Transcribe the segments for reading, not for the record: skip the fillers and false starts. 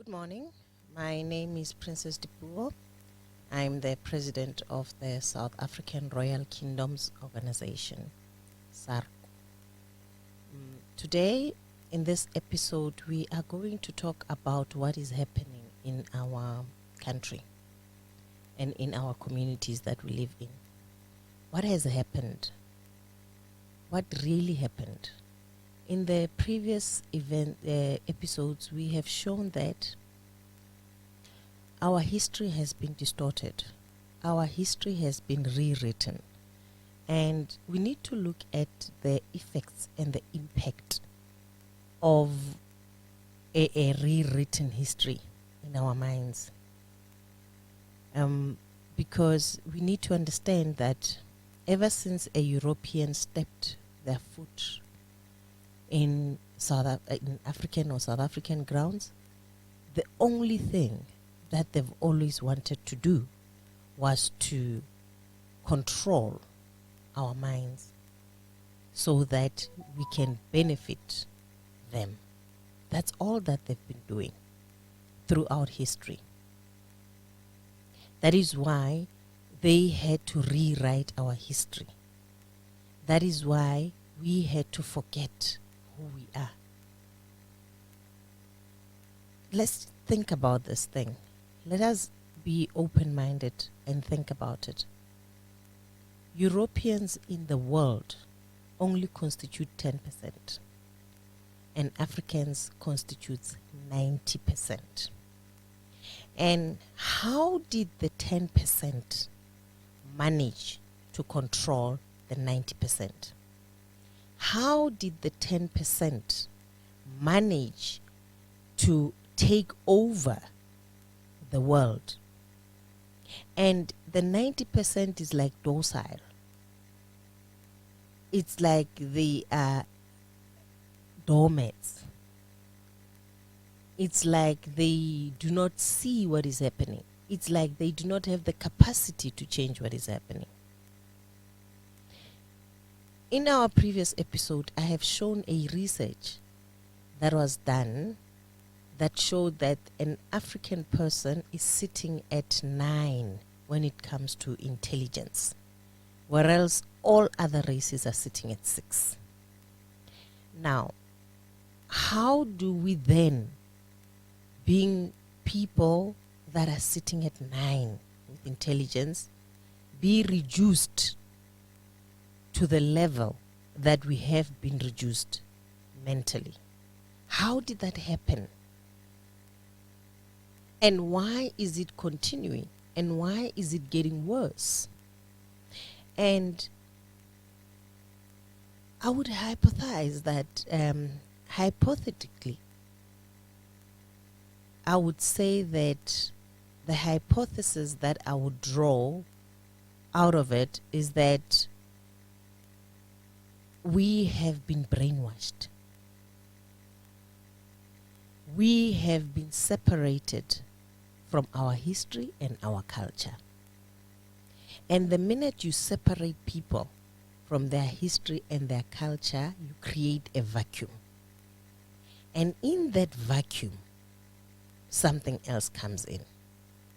Good morning. My name is Princess Dipuo. I'm the president of the South African Royal Kingdoms Organization, SARC. Today, in this episode, we are going to talk about what is happening in our country and in our communities that we live in. What has happened? What really happened? In the previous episodes, we have shown that our history has been distorted. Our history has been rewritten. And we need to look at the effects and the impact of a rewritten history in our minds. Because we need to understand that ever since a European stepped their foot in African or South African grounds, the only thing that they've always wanted to do was to control our minds so that we can benefit them. That's all that they've been doing throughout history. That is why they had to rewrite our history. That is why we had to forget who we are. Let's think about this thing. Let us be open-minded and think about it. Europeans in the world only constitute 10%, and Africans constitutes 90%. And how did the 10% manage to control the 90%? How did the 10% manage to take over the world? And the 90% is like docile. It's like the doormats. It's like they do not see what is happening. It's like they do not have the capacity to change what is happening. In our previous episode, I have shown a research that was done that showed that an African person is sitting at 9 when it comes to intelligence, whereas all other races are sitting at 6. Now, how do we then, being people that are sitting at 9 with intelligence, be reduced to the level that we have been reduced mentally? How did that happen? And why is it continuing? And why is it getting worse? And I would hypothesize that, hypothetically, I would say that the hypothesis that I would draw out of it is that we have been brainwashed. We have been separated from our history and our culture. And the minute you separate people from their history and their culture, you create a vacuum. And in that vacuum, something else comes in.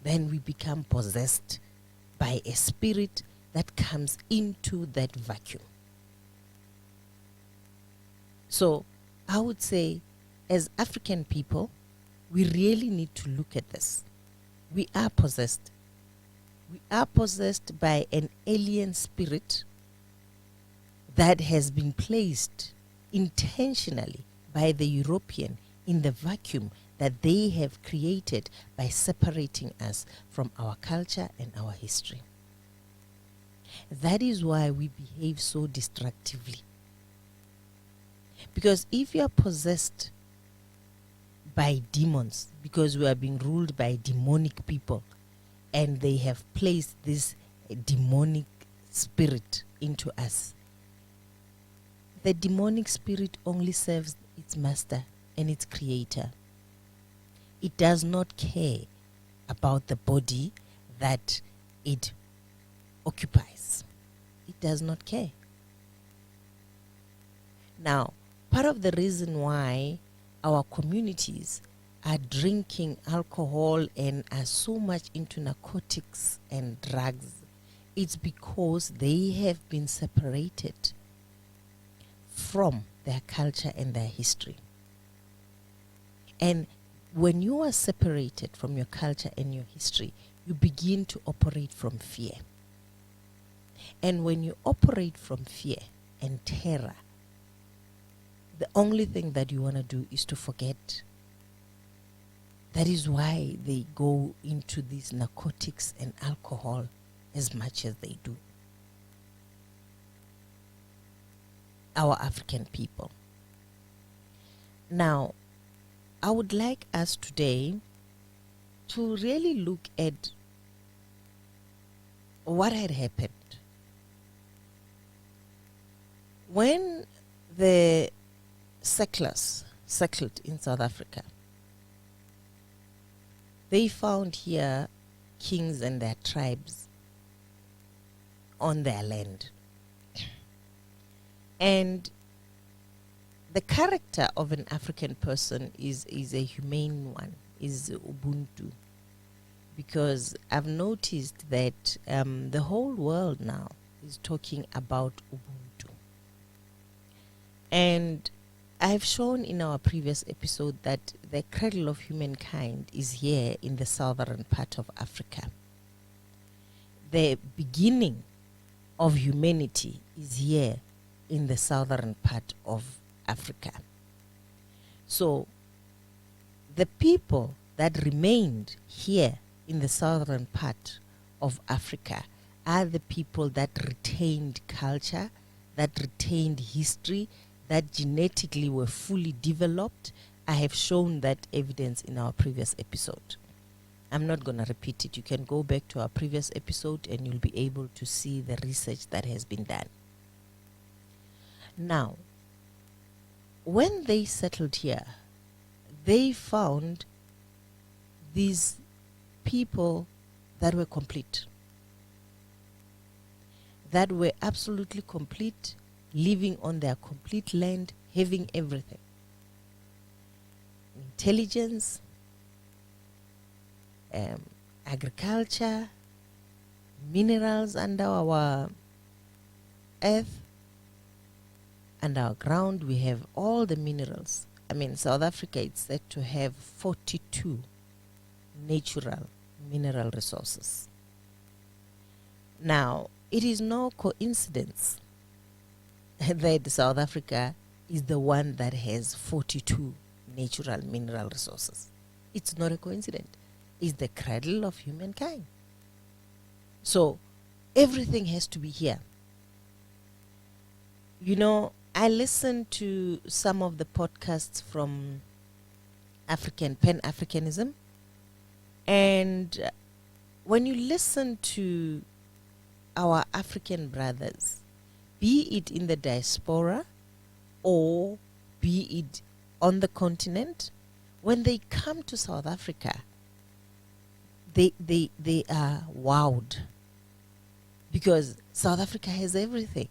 Then we become possessed by a spirit that comes into that vacuum. So I would say, as African people, we really need to look at this. We are possessed. We are possessed by an alien spirit that has been placed intentionally by the European in the vacuum that they have created by separating us from our culture and our history. That is why we behave so destructively. Because if you are possessed by demons, because we are being ruled by demonic people, and they have placed this demonic spirit into us, the demonic spirit only serves its master and its creator. It does not care about the body that it occupies. It does not care. Now, part of the reason why our communities are drinking alcohol and are so much into narcotics and drugs, it's because they have been separated from their culture and their history. And when you are separated from your culture and your history, you begin to operate from fear. And when you operate from fear and terror, the only thing that you want to do is to forget. That is why they go into these narcotics and alcohol as much as they do. Our African people. Now, I would like us today to really look at what had happened when the settlers settled in South Africa. They found here kings and their tribes on their land. And the character of an African person is a humane one, is Ubuntu. Because I've noticed that the whole world now is talking about Ubuntu. And I've shown in our previous episode that the cradle of humankind is here in the southern part of Africa. The beginning of humanity is here in the southern part of Africa. So the people that remained here in the southern part of Africa are the people that retained culture, that retained history, that genetically were fully developed. I have shown that evidence in our previous episode. I'm not going to repeat it. You can go back to our previous episode and you'll be able to see the research that has been done. Now, when they settled here, they found these people that were complete, that were absolutely complete, living on their complete land, having everything. Intelligence, agriculture, minerals under our earth, under our ground. We have all the minerals. I mean, South Africa is said to have 42 natural mineral resources. Now, it is no coincidence that South Africa is the one that has 42 natural mineral resources. It's not a coincidence. It's the cradle of humankind. So everything has to be here. You know, I listened to some of the podcasts from Pan-Africanism, and when you listen to our African brothers, be it in the diaspora or be it on the continent, when they come to South Africa, they are wowed because South Africa has everything.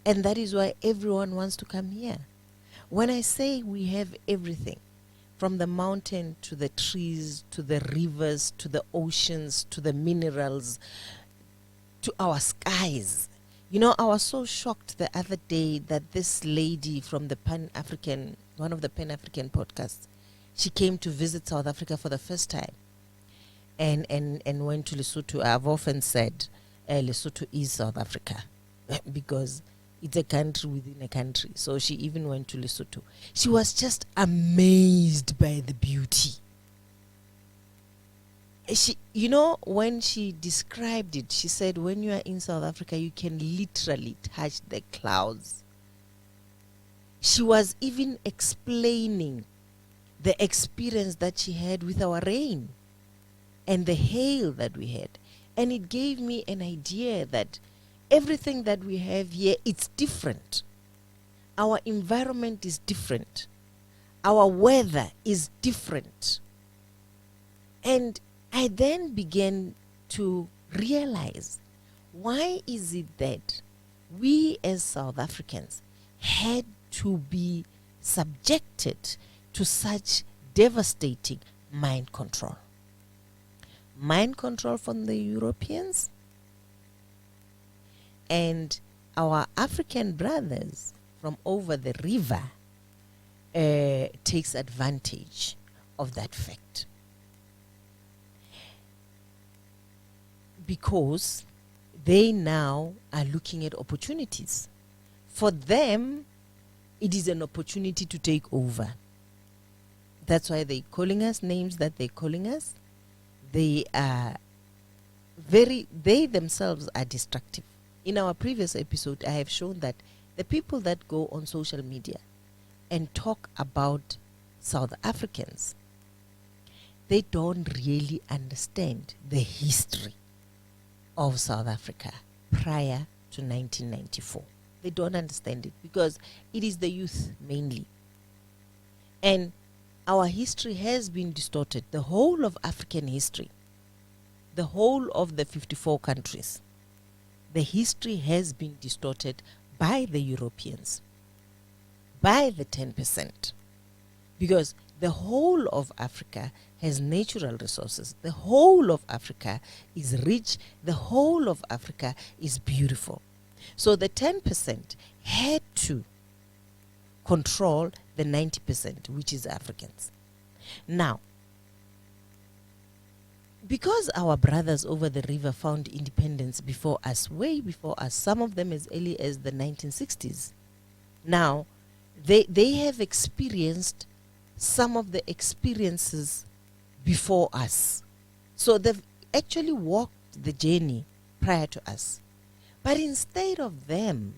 And that is why everyone wants to come here. When I say we have everything, from the mountain to the trees, to the rivers, to the oceans, to the minerals, to our skies. You know, I was so shocked the other day that this lady from the Pan-African, one of the Pan-African podcasts, she came to visit South Africa for the first time and went to Lesotho. I've often said Lesotho is South Africa because it's a country within a country. So she even went to Lesotho. She was just amazed by the beauty. She, you know, when she described it, she said, when you are in South Africa, you can literally touch the clouds. She was even explaining the experience that she had with our rain and the hail that we had. And it gave me an idea that everything that we have here, it's different. Our environment is different. Our weather is different. And I then began to realize, why is it that we as South Africans had to be subjected to such devastating mind control. Mind control from the Europeans, and our African brothers from over the river takes advantage of that fact, because they now are looking at opportunities. For them, it is an opportunity to take over. That's why they're calling us names that they're calling us. They themselves are destructive. In our previous episode, I have shown that the people that go on social media and talk about South Africans, they don't really understand the history of South Africa prior to 1994. They don't understand it because it is the youth mainly. And our history has been distorted. The whole of African history, the whole of the 54 countries, the history has been distorted by the Europeans, by the 10%. Because the whole of Africa has natural resources. The whole of Africa is rich. The whole of Africa is beautiful. So the 10% had to control the 90%, which is Africans. Now, because our brothers over the river found independence before us, way before us, some of them as early as the 1960s, now they have experienced some of the experiences before us. So they've actually walked the journey prior to us. But instead of them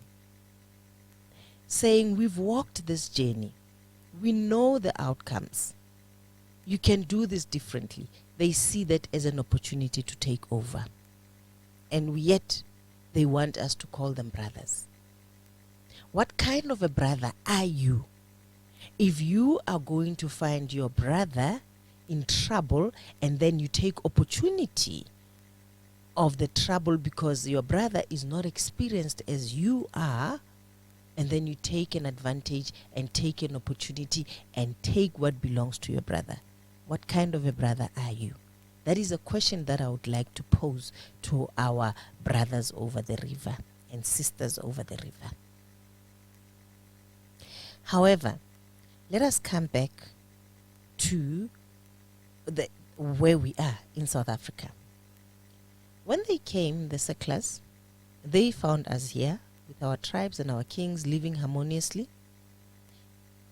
saying, we've walked this journey, we know the outcomes, you can do this differently, they see that as an opportunity to take over. And yet they want us to call them brothers. What kind of a brother are you if you are going to find your brother in trouble and then you take opportunity of the trouble because your brother is not experienced as you are, and then you take an advantage and take an opportunity and take what belongs to your brother? What kind of a brother are you? That is a question that I would like to pose to our brothers over the river and sisters over the river. However, let us come back to where we are in South Africa. When they came, the settlers, they found us here with our tribes and our kings living harmoniously,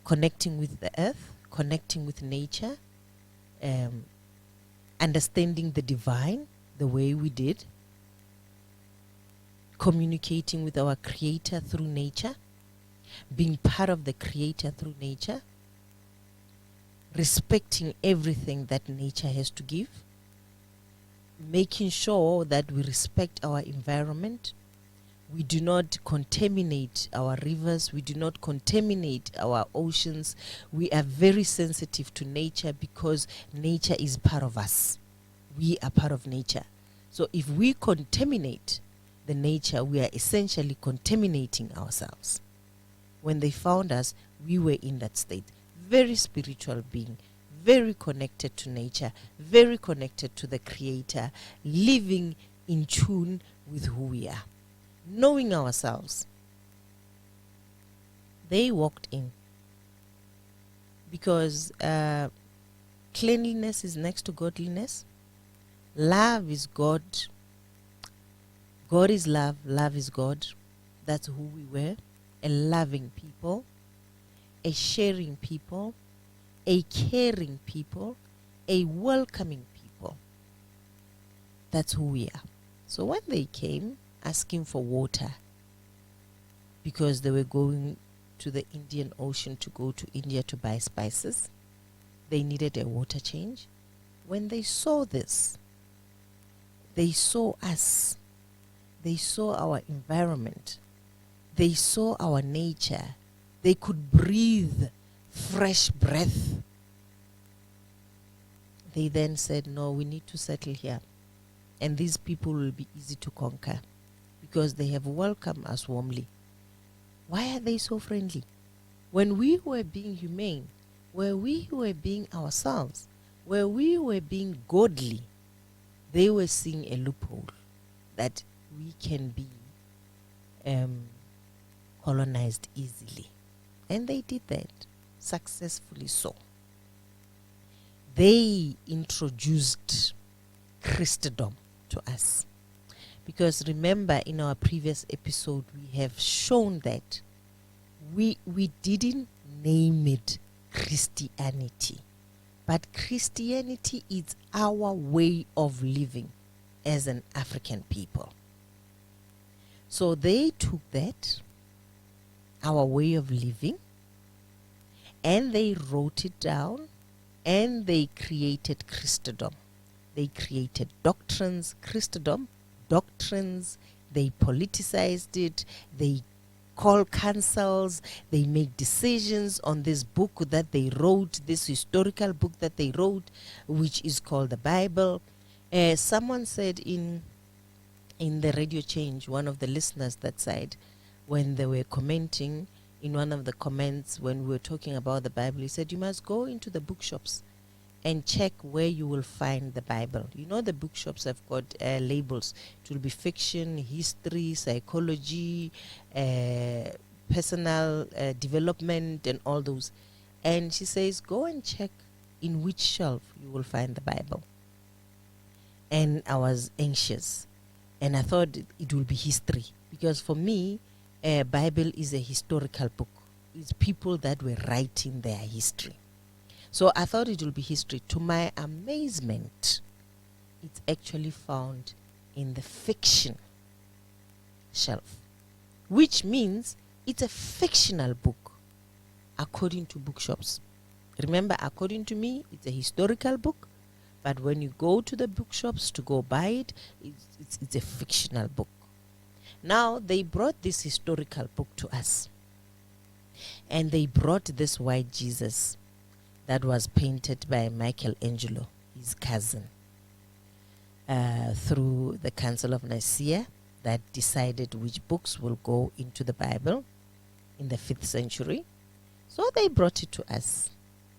connecting with the earth, connecting with nature, understanding the divine the way we did, communicating with our Creator through nature, being part of the Creator through nature, respecting everything that nature has to give, making sure that we respect our environment. We do not contaminate our rivers. We do not contaminate our oceans. We are very sensitive to nature because nature is part of us. We are part of nature. So if we contaminate the nature, we are essentially contaminating ourselves. When they found us, we were in that state. Very spiritual being, very connected to nature, very connected to the Creator, living in tune with who we are, knowing ourselves. They walked in because cleanliness is next to godliness. Love is God. God is love. Love is God. That's who we were. A loving people, a sharing people, a caring people, a welcoming people. That's who we are. So when they came asking for water, because they were going to the Indian Ocean to go to India to buy spices, they needed a water change. When they saw this, they saw us, they saw our environment, they saw our nature, they could breathe fresh breath. They then said, no, we need to settle here. And these people will be easy to conquer because they have welcomed us warmly. Why are they so friendly? When we were being humane, where we were being ourselves, where we were being godly, they were seeing a loophole that we can be colonized easily. And they did that successfully so. They introduced Christendom to us. Because remember, in our previous episode, we have shown that we didn't name it Christianity. But Christianity is our way of living as an African people. So they took that, our way of living, and they wrote it down, and they created Christendom. They created doctrines, Christendom, doctrines, they politicized it, they call councils, they make decisions on this book that they wrote, this historical book that they wrote, which is called the Bible. Someone said in the radio change, one of the listeners that side, when they were commenting, in one of the comments when we were talking about the Bible, he said, you must go into the bookshops and check where you will find the Bible. You know, the bookshops have got labels. It will be fiction, history, psychology, personal development, and all those. And she says, go and check in which shelf you will find the Bible. And I was anxious. And I thought it will be history. Because for me, Bible is a historical book. It's people that were writing their history. So I thought it will be history. To my amazement, it's actually found in the fiction shelf, which means it's a fictional book according to bookshops. Remember, according to me, it's a historical book, but when you go to the bookshops to go buy it, it's a fictional book. Now, they brought this historical book to us, and they brought this white Jesus that was painted by Michelangelo, his cousin, through the Council of Nicaea that decided which books will go into the Bible in the 5th century. So they brought it to us.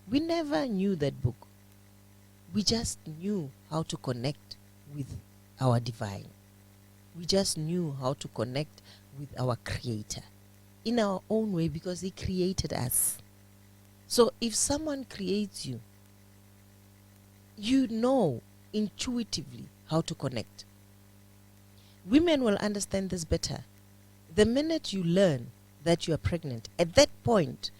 We never knew that book. We just knew how to connect with our divine. We just knew how to connect with our Creator in our own way, because He created us. So if someone creates you, you know intuitively how to connect. Women will understand this better. The minute you learn that you are pregnant, at that point,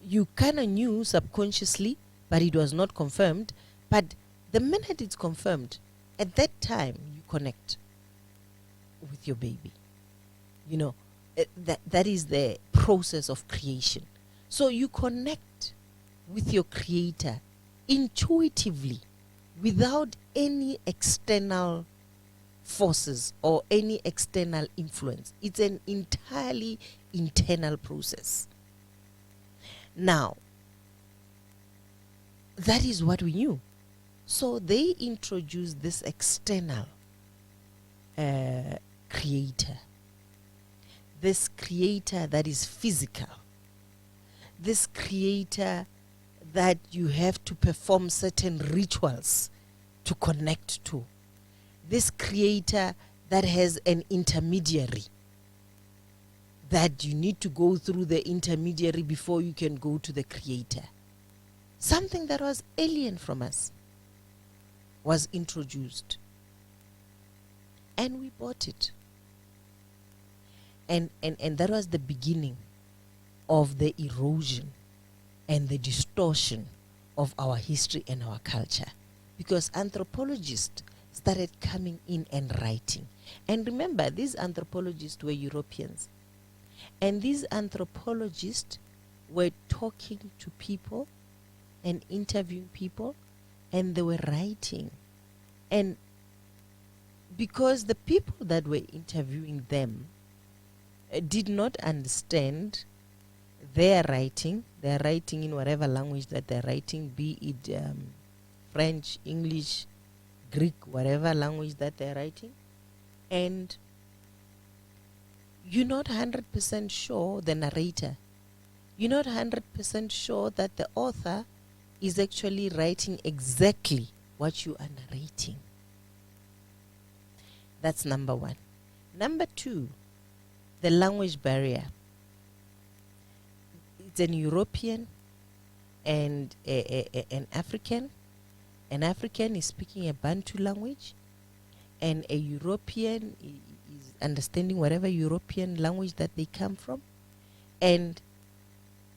you kind of knew subconsciously, but it was not confirmed. But the minute it's confirmed, at that time, you connect with your baby. You know, that is the process of creation. So you connect with your Creator intuitively, without any external forces or any external influence. It's an entirely internal process. Now, that is what we knew. So they introduced this external creator. This creator that is physical. This creator that you have to perform certain rituals to connect to. This creator that has an intermediary, that you need to go through the intermediary before you can go to the creator. Something that was alien from us was introduced. And we bought it. And that was the beginning of the erosion and the distortion of our history and our culture. Because anthropologists started coming in and writing. And remember, these anthropologists were Europeans. And these anthropologists were talking to people and interviewing people, and they were writing. And because the people that were interviewing them did not understand their writing in whatever language that they're writing, be it French, English, Greek, whatever language that they're writing, and you're not 100% sure, the narrator, you're not 100% sure that the author is actually writing exactly what you are narrating. That's number one. Number two, the language barrier. It's an European and an African. An African is speaking a Bantu language, and a European is understanding whatever European language that they come from. And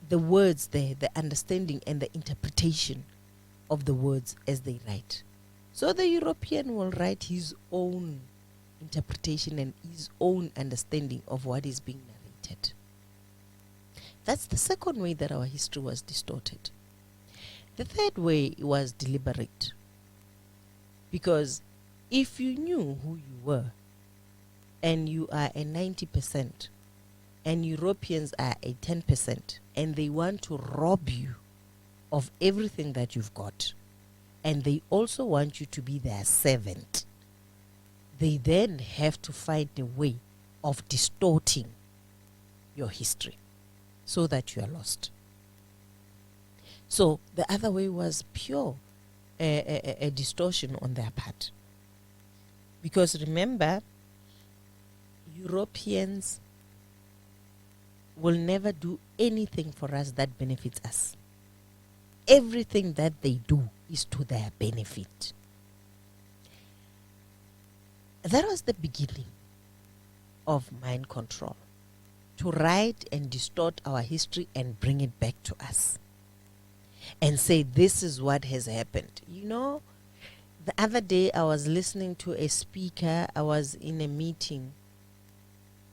the words there, the understanding and the interpretation of the words as they write. So the European will write his own interpretation and his own understanding of what is being narrated. That's the second way that our history was distorted. The third way was deliberate. Because if you knew who you were, and you are a 90%, and Europeans are a 10%, and they want to rob you of everything that you've got, and they also want you to be their servant, they then have to find a way of distorting your history so that you are lost. So the other way was pure a distortion on their part. Because remember, Europeans will never do anything for us that benefits us. Everything that they do is to their benefit. That was the beginning of mind control, to write and distort our history and bring it back to us and say, this is what has happened. You know, the other day I was listening to a speaker. I was in a meeting,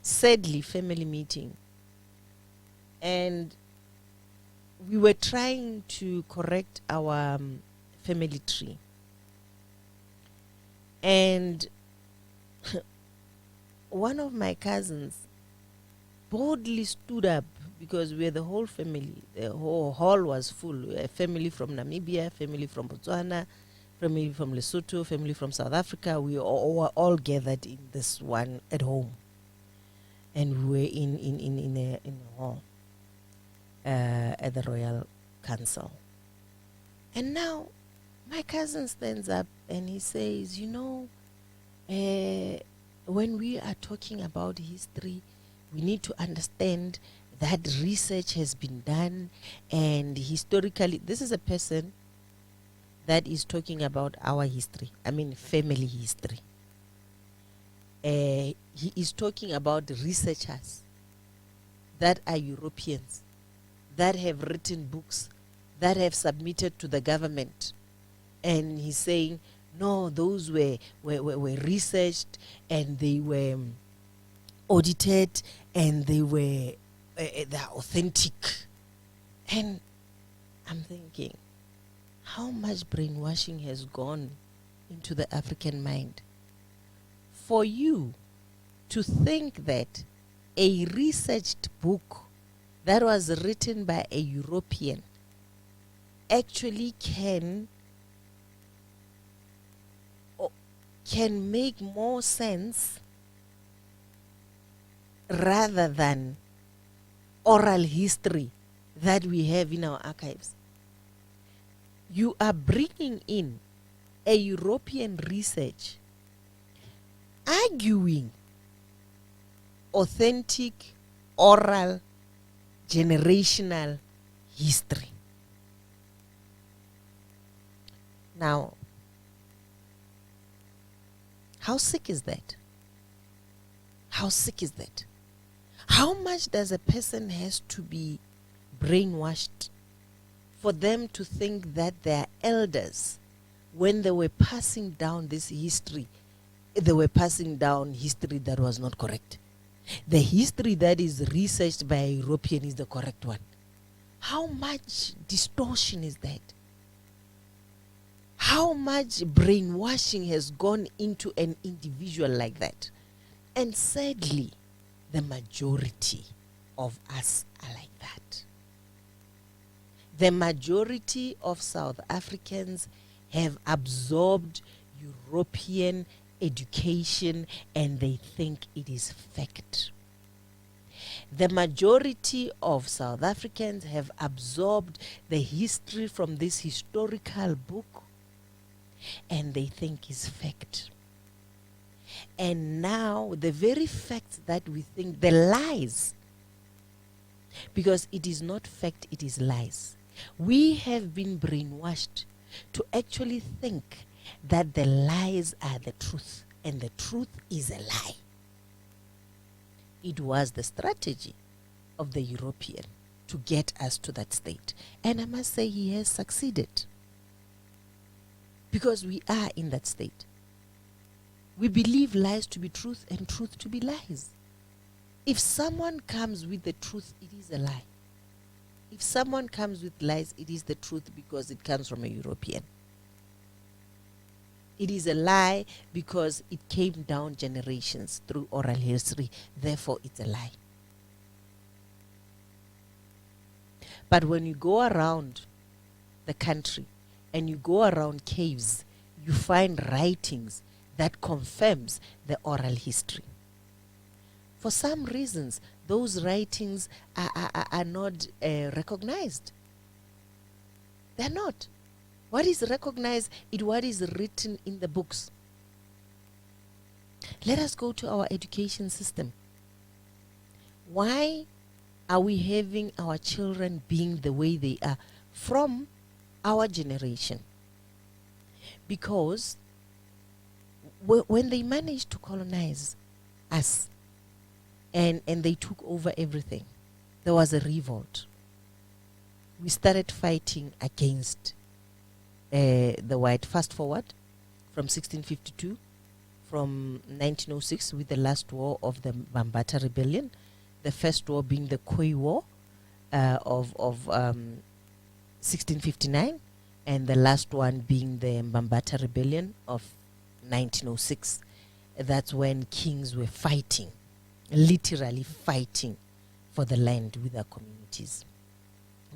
sadly family meeting, and we were trying to correct our family tree. And one of my cousins boldly stood up, because we were the whole family. The whole hall was full. A family from Namibia, family from Botswana, family from Lesotho, family from South Africa. We were all gathered in this one at home. And we were in a hall at the Royal Council. And now my cousin stands up and he says, you know, when we are talking about history, we need to understand that research has been done, and historically, this is a person that is talking about our history, I mean family history. He is talking about researchers that are Europeans, that have written books, that have submitted to the government. And he's saying, no, those were researched, and they were audited, and they're authentic. And I'm thinking, how much brainwashing has gone into the African mind for you to think that a researched book that was written by a European actually can make more sense rather than oral history that we have in our archives. You are bringing in a European research arguing authentic oral generational history. Now, how sick is that? How sick is that? How much does a person has to be brainwashed for them to think that their elders, when they were passing down this history, they were passing down history that was not correct? The history that is researched by a European is the correct one. How much distortion is that? How much brainwashing has gone into an individual like that? And sadly, the majority of us are like that. The majority of South Africans have absorbed European education, and they think it is fact. The majority of South Africans have absorbed the history from this historical book and they think is fact. And now the very facts that we think, the lies, because it is not fact, it is lies. We have been brainwashed to actually think that the lies are the truth and the truth is a lie. It was the strategy of the European to get us to that state. And I must say he has succeeded. Because we are in that state. We believe lies to be truth and truth to be lies. If someone comes with the truth, it is a lie. If someone comes with lies, it is the truth because it comes from a European. It is a lie because it came down generations through oral history. Therefore, it's a lie. But when you go around the country and you go around caves, you find writings that confirms the oral history. For some reasons, those writings are not recognized. They're not. What is recognized is what is written in the books. Let us go to our education system. Why are we having our children being the way they are from our generation? Because when they managed to colonize us and they took over everything, there was a revolt. We started fighting against the white. Fast forward from 1652, from 1906 with the last war of the Bambata Rebellion, the first war being the Khoi War of 1659, and the last one being the Bambata Rebellion of 1906. That's when kings were fighting, literally fighting for the land with their communities.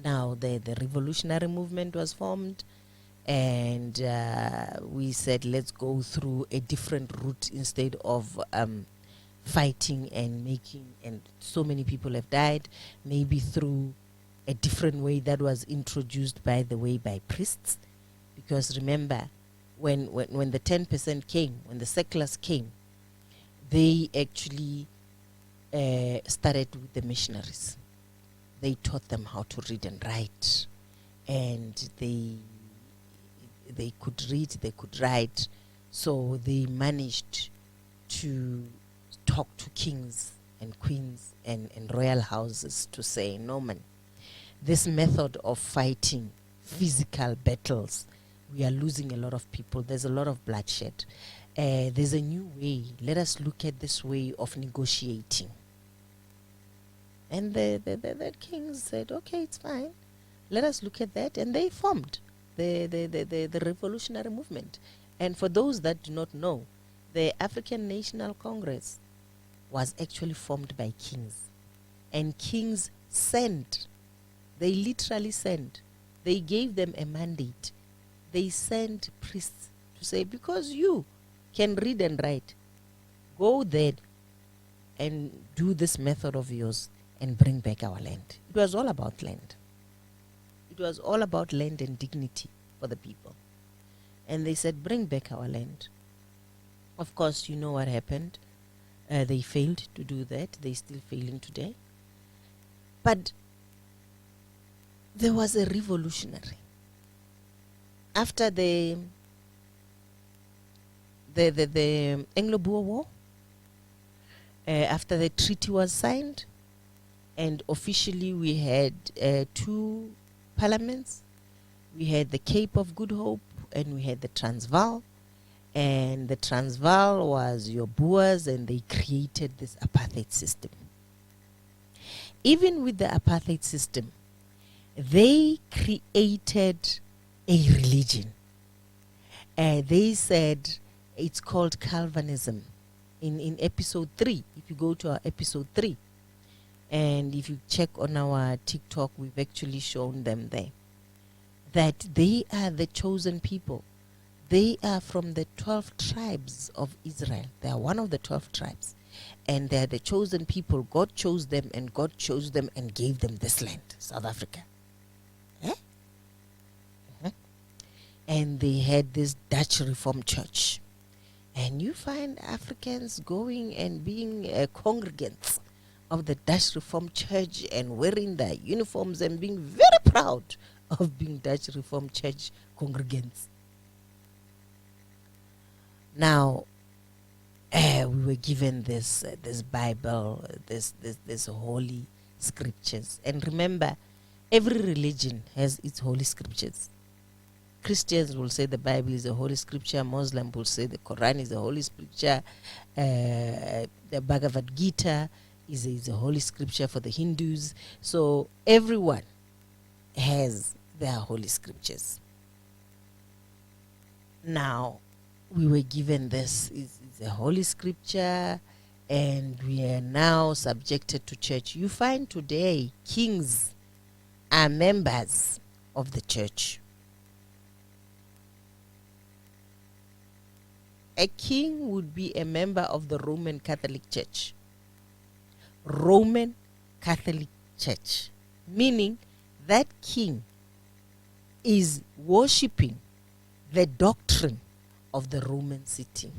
Now the revolutionary movement was formed, and we said let's go through a different route instead of fighting and making, and so many people have died, maybe through a different way that was introduced, by the way, by priests. Because remember, when the 10% came, when the seculars came, they actually started with the missionaries. They taught them how to read and write, and they could read, they could write, so they managed to talk to kings and queens and royal houses to say, no man, this method of fighting physical battles, we are losing a lot of people, there's a lot of bloodshed. There's a new way, let us look at this way of negotiating. And the kings said, okay, it's fine, let us look at that, and they formed the revolutionary movement. And for those that do not know, the African National Congress was actually formed by kings. And kings sent, they literally sent, they gave them a mandate. They sent priests to say, because you can read and write, go there and do this method of yours and bring back our land. It was all about land. It was all about land and dignity for the people. And they said, bring back our land. Of course, you know what happened. They failed to do that. They're still failing today. But there was a revolutionary. After the Anglo-Boer War, after the treaty was signed, and officially we had two parliaments. We had the Cape of Good Hope and we had the Transvaal. And the Transvaal was your Boers, and they created this apartheid system. Even with the apartheid system, they created a religion. They said it's called Calvinism. In episode 3, if you go to our episode 3, and if you check on our TikTok, we've actually shown them there, that they are the chosen people. They are from the 12 tribes of Israel. They are one of the 12 tribes. and they're the chosen people. God chose them, and God chose them and gave them this land, South Africa. Eh? Mhm. And they had this Dutch Reformed Church. And you find Africans going and being congregants of the Dutch Reformed Church and wearing their uniforms and being very proud of being Dutch Reformed Church congregants. Now, we were given this Bible, this holy scriptures. And remember, every religion has its holy scriptures. Christians will say the Bible is a holy scripture. Muslim will say the Quran is a holy scripture. The Bhagavad Gita is a holy scripture for the Hindus. So everyone has their holy scriptures. Now, we were given this is a holy scripture, and we are now subjected to church. You find today kings are members of the church. A king would be a member of the Roman Catholic Church. Roman Catholic Church, meaning that king is worshipping the doctrine of the Roman city.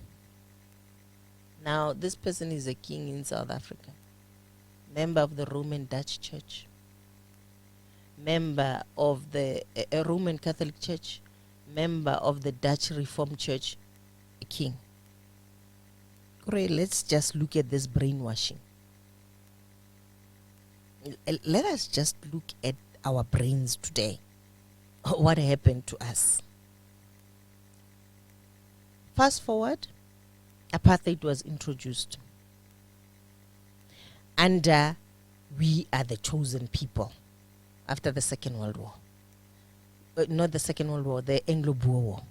Now, this person is a king in South Africa, member of the Roman Dutch Church, member of the Roman Catholic Church, member of the Dutch Reformed Church, a king. Great, let's just look at this brainwashing. Let us just look at our brains today. What happened to us? Fast forward, apartheid was introduced. And we are the chosen people after the Second World War. Not the Second World War, the Anglo-Boer War.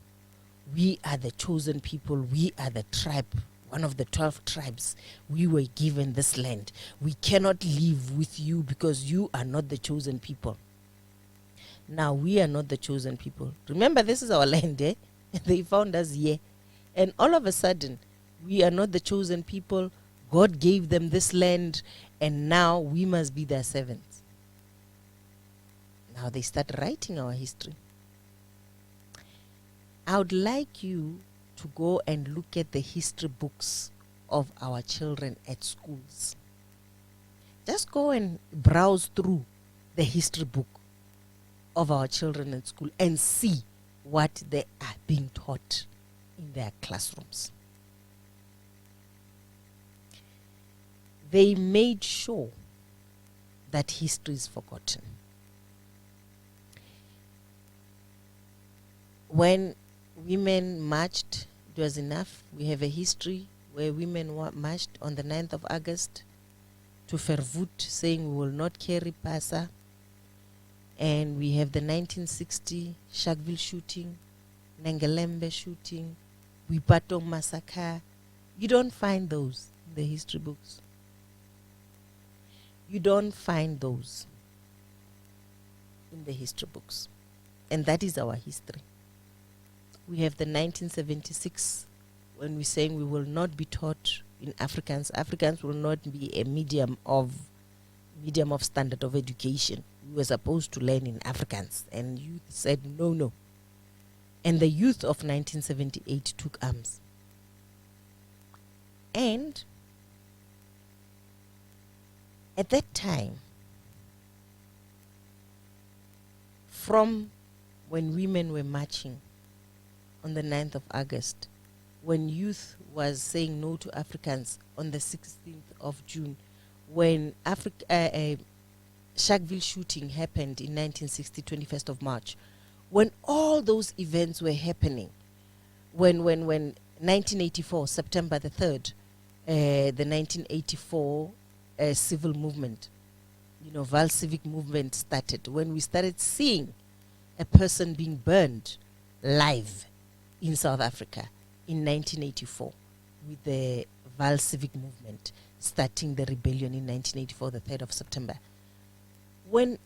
We are the chosen people. We are the tribe, one of the 12 tribes. We were given this land. We cannot live with you because you are not the chosen people. Now, we are not the chosen people. Remember, this is our land, eh? They found us here. And all of a sudden, we are not the chosen people. God gave them this land, and now we must be their servants. Now they start writing our history. I would like you to go and look at the history books of our children at schools. Just go and browse through the history book of our children at school and see what they are being taught in their classrooms. They made sure that history is forgotten. When women marched, it was enough. We have a history where women marched on the 9th of August to Verwoerd, saying we will not carry Pasa. And we have the 1960 Sharpeville shooting, Nangalembe shooting, Wipatong massacre. You don't find those in the history books. You don't find those in the history books. And that is our history. We have the 1976, when we're saying we will not be taught in Afrikaans. Afrikaans will not be a medium of standard of education. We were supposed to learn in Afrikaans, and youth said no. And the youth of 1978 took arms. And at that time, from when women were marching on the 9th of August, when youth was saying no to Africans on the 16th of June, when Sharpeville shooting happened in 1960, 21st of March, when all those events were happening, when 1984, September the 3rd, the 1984 civil movement, Val civic movement started, when we started seeing a person being burned live in South Africa in 1984 with the Val civic movement starting the rebellion in 1984, the 3rd of September. When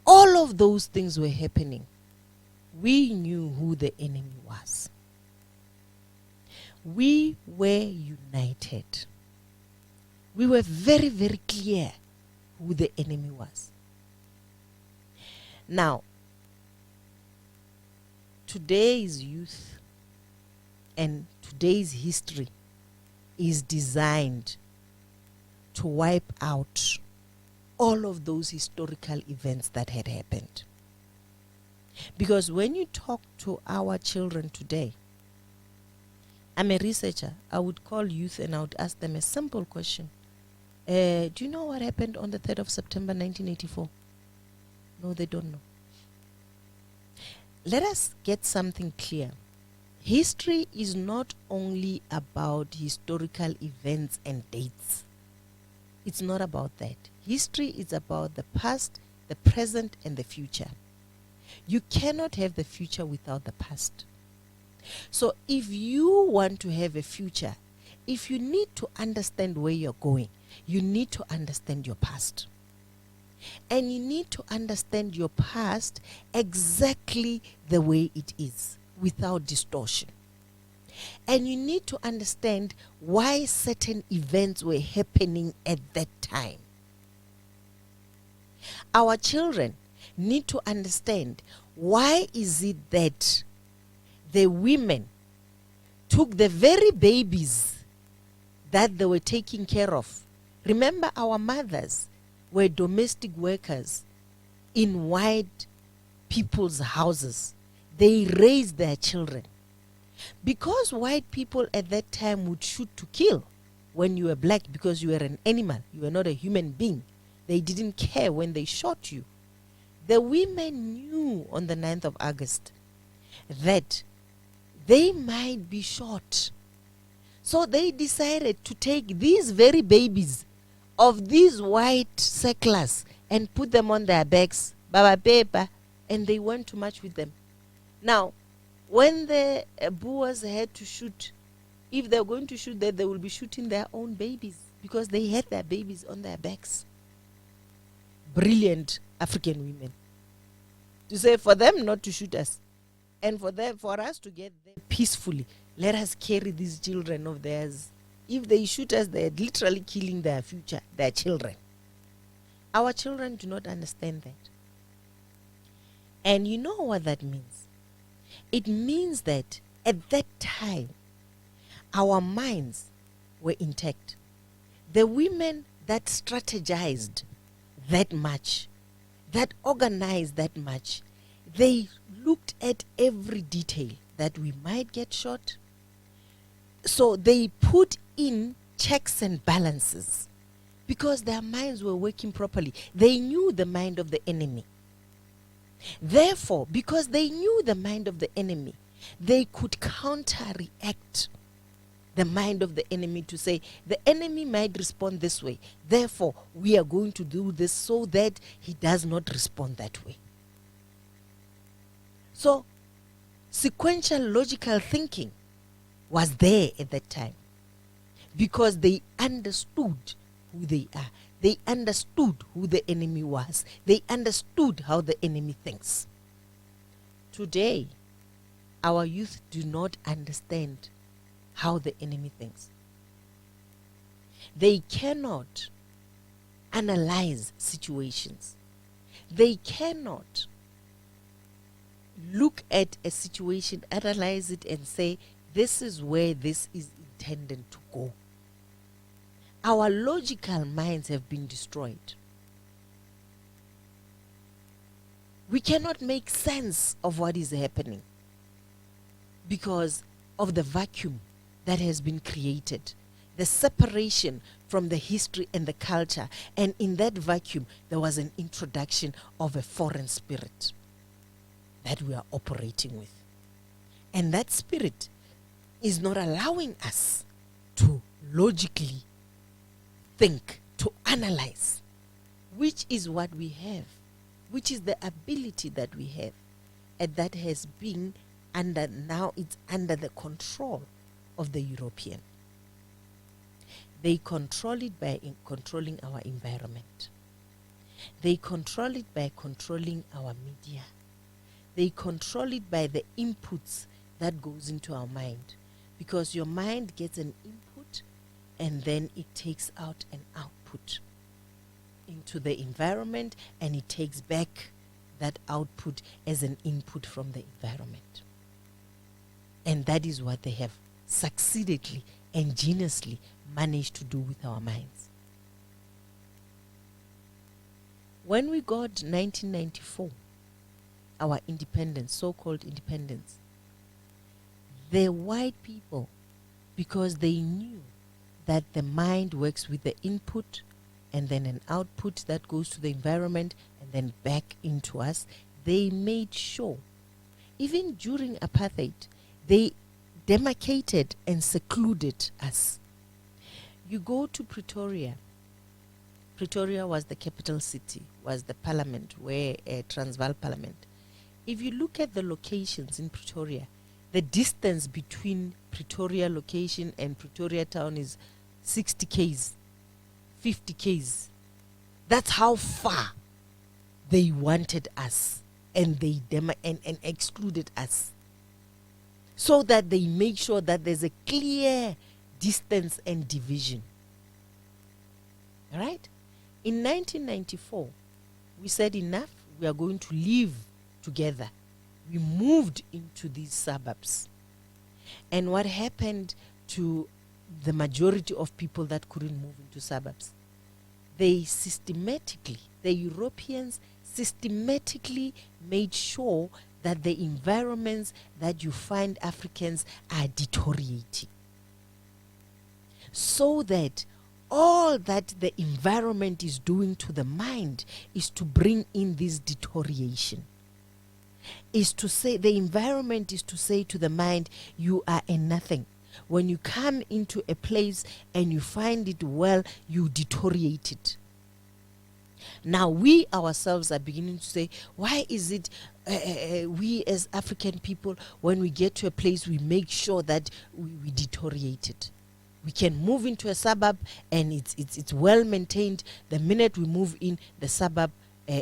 all of those things were happening, we knew who the enemy was. We were united. we were very, very clear who the enemy was. Now, today's youth and today's history is designed to wipe out all of those historical events that had happened. Because when you talk to our children today, I'm a researcher, I would call youth and I would ask them a simple question. Do you know what happened on the 3rd of September 1984? No, they don't know. Let us get something clear. History is not only about historical events and dates. It's not about that. History is about the past, the present, and the future. You cannot have the future without the past. So if you want to have a future, if you need to understand where you're going, you need to understand your past. And you need to understand your past exactly the way it is, without distortion. And you need to understand why certain events were happening at that time. Our children need to understand why is it that the women took the very babies that they were taking care of. Remember, our mothers were domestic workers in white people's houses. They raised their children. Because white people at that time would shoot to kill when you were black, because you were an animal, you were not a human being. They didn't care when they shot you. The women knew on the 9th of August that they might be shot. So they decided to take these very babies of these white settlers and put them on their backs, baba paper, and they went to march with them. Now, when the Boers had to shoot, if they're going to shoot that, they will be shooting their own babies because they had their babies on their backs. Brilliant African women. To say for them not to shoot us, and for us to get there peacefully, let us carry these children of theirs. If they shoot us, they're literally killing their future, their children. Our children do not understand that. And you know what that means? It means that at that time, our minds were intact. The women that strategized that much, that organized that much, they looked at every detail that we might get shot. So they put in checks and balances because their minds were working properly. They knew the mind of the enemy. Therefore, because they knew the mind of the enemy, they could counteract the mind of the enemy to say, the enemy might respond this way. Therefore, we are going to do this so that he does not respond that way. So, sequential logical thinking was there at that time because they understood who they are. They understood who the enemy was. They understood how the enemy thinks. Today, our youth do not understand how the enemy thinks. They cannot analyze situations. They cannot look at a situation, analyze it, and say, this is where this is intended to go. Our logical minds have been destroyed. We cannot make sense of what is happening because of the vacuum that has been created, the separation from the history and the culture. And in that vacuum, there was an introduction of a foreign spirit that we are operating with. And that spirit is not allowing us to logically think, to analyze, which is what we have, which is the ability that we have, and that has been now it's under the control of the European. They control it by controlling our environment. They control it by controlling our media. They control it by the inputs that goes into our mind, because your mind gets an input and then it takes out an output into the environment, and it takes back that output as an input from the environment. And that is what they have succeededly, ingeniously managed to do with our minds. When we got 1994, our independence, so-called independence, the white people, because they knew that the mind works with the input and then an output that goes to the environment and then back into us, they made sure, even during apartheid, they demarcated and secluded us. You go to Pretoria. Pretoria was the capital city, was the parliament, where Transvaal parliament. If you look at the locations in Pretoria, the distance between Pretoria location and Pretoria town is 60 k's, 50 k's. That's how far they wanted us, and they and excluded us, so that they make sure that there's a clear distance and division. All right? In 1994, we said enough, we are going to live together. We moved into these suburbs. And what happened to the majority of people that couldn't move into suburbs? They systematically, the Europeans systematically made sure that the environments that you find Africans are deteriorating, so that all that the environment is doing to the mind is to bring in this deterioration. Is to say, the environment is to say to the mind, you are a nothing. When you come into a place and you find it well, you deteriorate it. Now we ourselves are beginning to say, why is it we as African people, when we get to a place, we make sure that we deteriorate it? We can move into a suburb and it's well maintained. The minute we move in, the suburb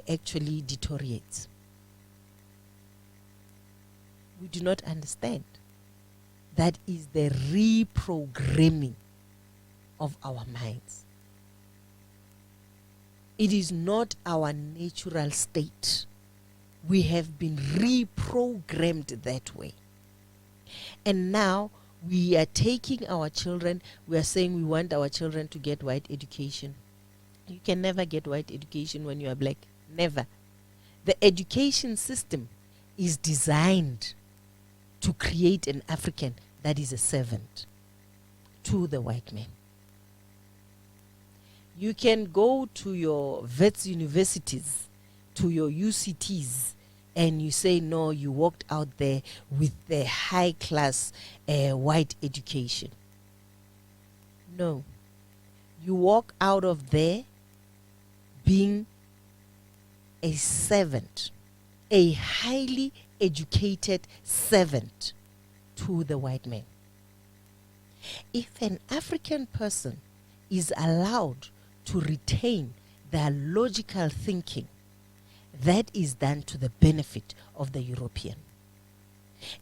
actually deteriorates. We do not understand. That is the reprogramming of our minds. It is not our natural state. We have been reprogrammed that way. And now we are taking our children, we are saying we want our children to get white education. You can never get white education when you are black. Never. The education system is designed to create an African that is a servant to the white man. You can go to your vets universities, to your UCTs, and you say, no, you walked out there with the high class white education. No. You walk out of there being a servant, a highly educated servant to the white man. If an African person is allowed to retain their logical thinking, that is done to the benefit of the European.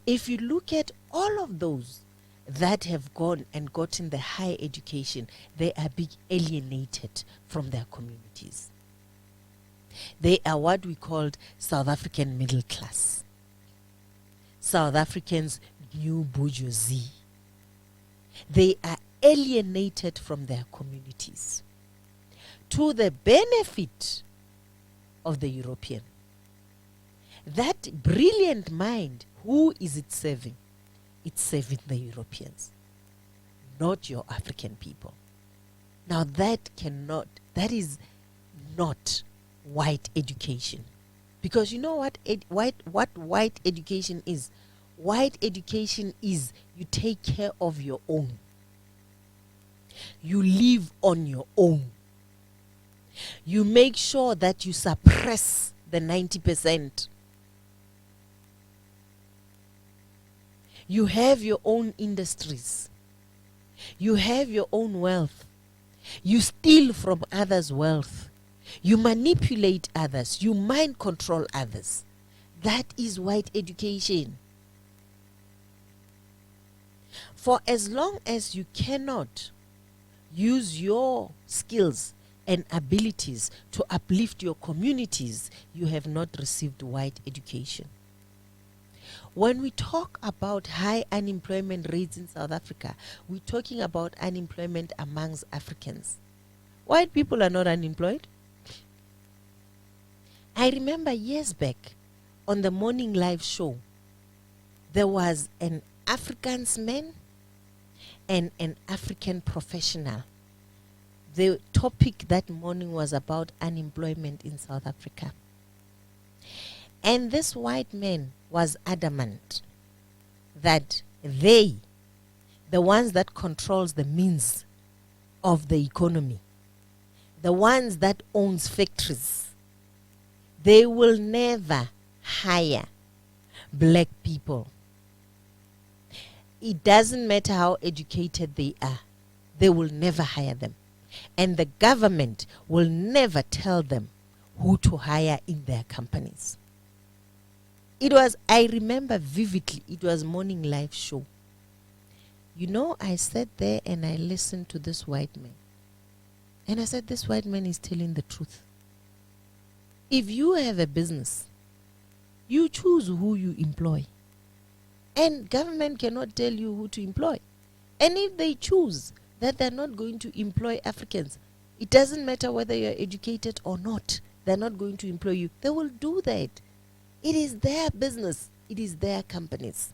If you look at all of those that have gone and gotten the high education, they are being alienated from their communities. They are what we called South African middle class. South Africans' new bourgeoisie. They are alienated from their communities to the benefit of the European. That brilliant mind, who is it serving? It's serving the Europeans, not your African people. Now that is not white education. Because you know what white education is? White education is you take care of your own. You live on your own. You make sure that you suppress the 90%. You have your own industries. You have your own wealth. You steal from others' wealth. You manipulate others. You mind control others. That is white education. For as long as you cannot use your skills and abilities to uplift your communities, you have not received white education. When we talk about high unemployment rates in South Africa, we're talking about unemployment amongst Africans. White people are not unemployed. I remember years back on the morning live show, there was an Afrikansman and an African professional. The topic that morning was about unemployment in South Africa. And this white man was adamant that they, the ones that controls the means of the economy, the ones that owns factories, they will never hire black people. It doesn't matter how educated they are, they will never hire them. And the government will never tell them who to hire in their companies. It was, I remember vividly, it was morning live show. You know, I sat there and I listened to this white man. And I said, this white man is telling the truth. If you have a business, you choose who you employ. And government cannot tell you who to employ. And if they choose that they're not going to employ Africans, it doesn't matter whether you're educated or not, they're not going to employ you. They will do that. It is their business. It is their companies.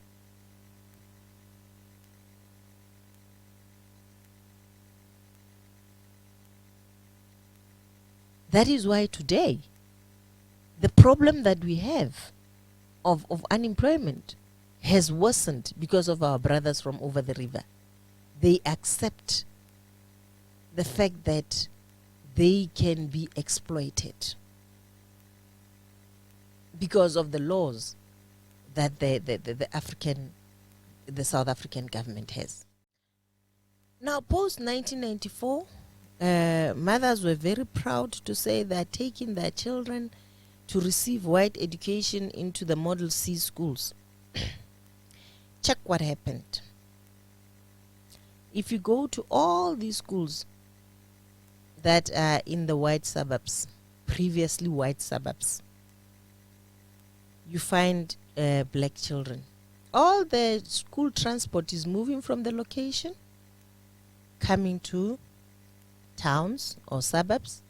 That is why today, the problem that we have of unemployment has worsened because of our brothers from over the river. They accept the fact that they can be exploited because of the laws that the South African government has. Now, post 1994, mothers were very proud to say they're taking their children to receive white education into the Model C schools. Check what happened. If you go to all these schools that are in the white suburbs, previously white suburbs, you find black children. All the school transport is moving from the location, coming to towns or suburbs,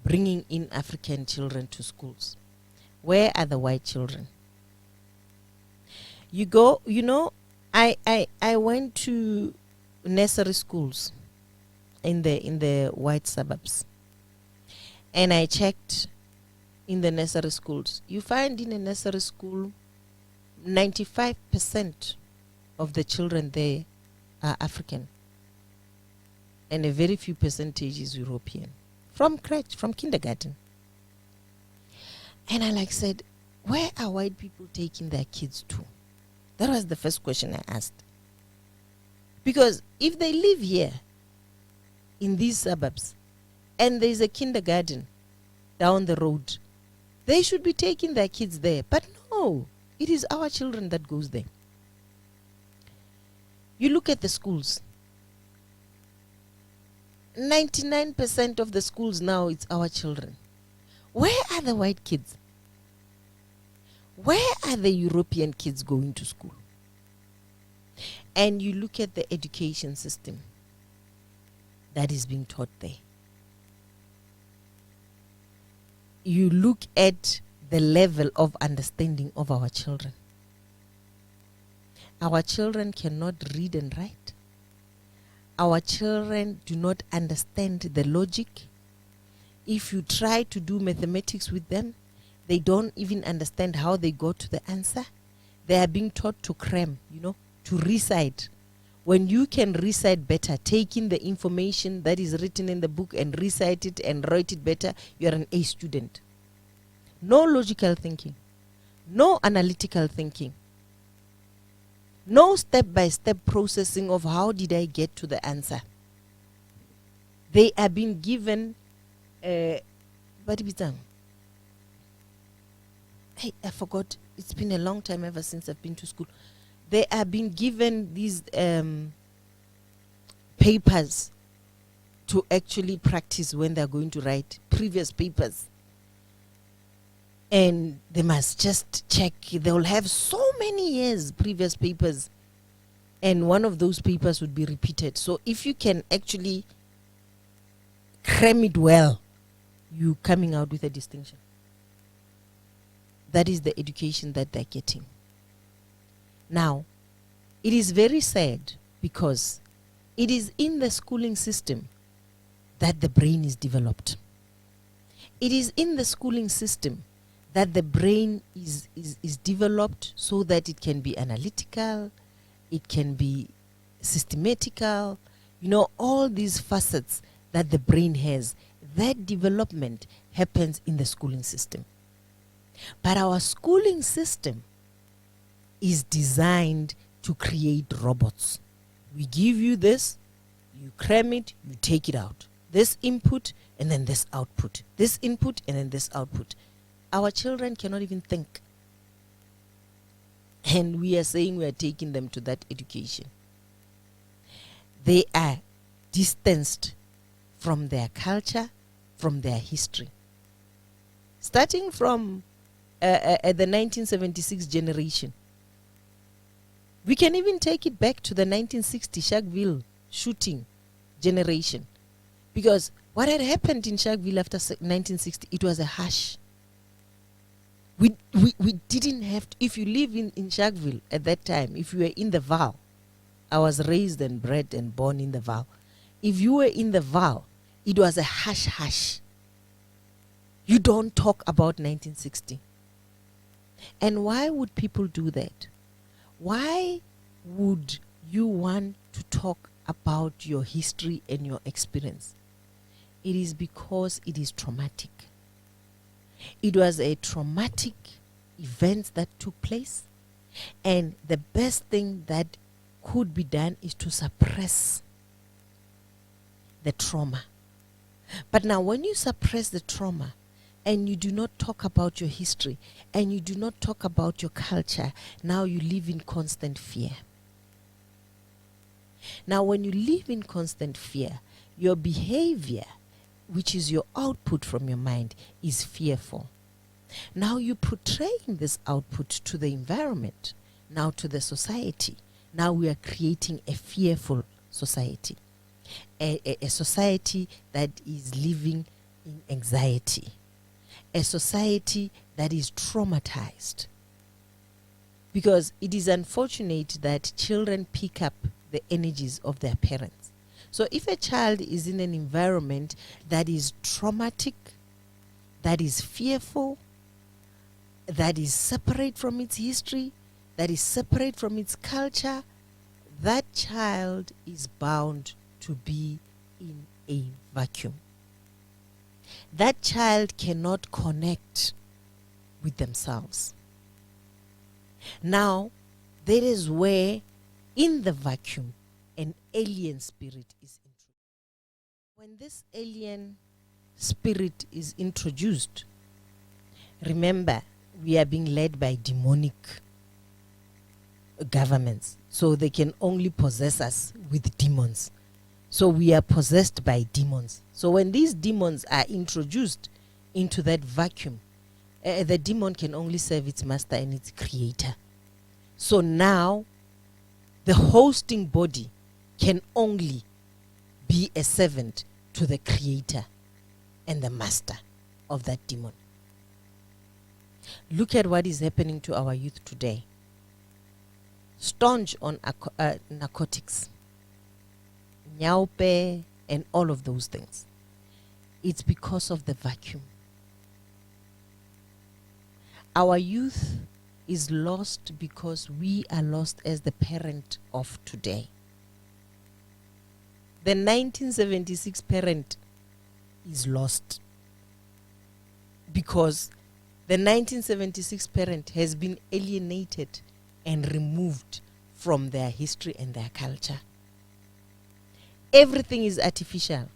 bringing in African children to schools. Where are the white children? You go, you know, I went to nursery schools in the white suburbs, and I checked in the nursery schools. You find in a nursery school 95% of the children there are African, and a very few percentage is European, from crèche, from kindergarten. And I said, where are white people taking their kids to? That was the first question I asked. Because if they live here in these suburbs and there's a kindergarten down the road, they should be taking their kids there. But no, it is our children that goes there. You look at the schools. 99% of the schools now, it's our children. Where are the white kids? Where are the European kids going to school? And you look at the education system that is being taught there. You look at the level of understanding of our children. Our children cannot read and write. Our children do not understand the logic. If you try to do mathematics with them, they don't even understand how they got to the answer. They are being taught to cram, to recite. When you can recite better, take in the information that is written in the book and recite it and write it better, you're an A student. No logical thinking. No analytical thinking. No step-by-step processing of how did I get to the answer. They are being given Hey, I forgot. It's been a long time ever since I've been to school. They are being given these papers to actually practice when they're going to write previous papers. And they must just check. They will have so many years previous papers, and one of those papers would be repeated. So if you can actually cram it well, you coming out with a distinction. That is the education that they're getting. Now, it is very sad because it is in the schooling system that the brain is developed. It is in the schooling system that the brain is developed so that it can be analytical, it can be systematical, all these facets that the brain has. That development happens in the schooling system. But our schooling system is designed to create robots. We give you this, you cram it, you take it out. This input and then this output. This input and then this output. Our children cannot even think. And we are saying we are taking them to that education. They are distanced from their culture, from their history. Starting from the 1976 generation. We can even take it back to the 1960 Sharkville shooting generation. Because what had happened in Sharkville after 1960, it was a hush. We didn't have to, if you live in Sharkville at that time, if you were in the Val, I was raised and bred and born in the Val. If you were in the Val, it was a hush. You don't talk about 1960. And why would people do that? Why would you want to talk about your history and your experience? It is because it is traumatic. It was a traumatic event that took place, and the best thing that could be done is to suppress the trauma. But now when you suppress the trauma and you do not talk about your history and you do not talk about your culture, now you live in constant fear. Now when you live in constant fear, your behavior, which is your output from your mind, is fearful. Now you're portraying this output to the environment, now to the society. Now we are creating a fearful society, a society that is living in anxiety, a society that is traumatized. Because it is unfortunate that children pick up the energies of their parents. So if a child is in an environment that is traumatic, that is fearful, that is separate from its history, that is separate from its culture, that child is bound to be in a vacuum. That child cannot connect with themselves. Now, that is where, in the vacuum, an alien spirit is introduced. When this alien spirit is introduced, remember, we are being led by demonic governments. So they can only possess us with demons. So we are possessed by demons. So when these demons are introduced into that vacuum, the demon can only serve its master and its creator. So now, the hosting body can only be a servant to the creator and the master of that demon. Look at what is happening to our youth today. Staunch on narcotics, nyaupe, and all of those things. It's because of the vacuum. Our youth is lost because we are lost as the parent of today. The 1976 parent is lost because the 1976 parent has been alienated and removed from their history and their culture. Everything is artificial.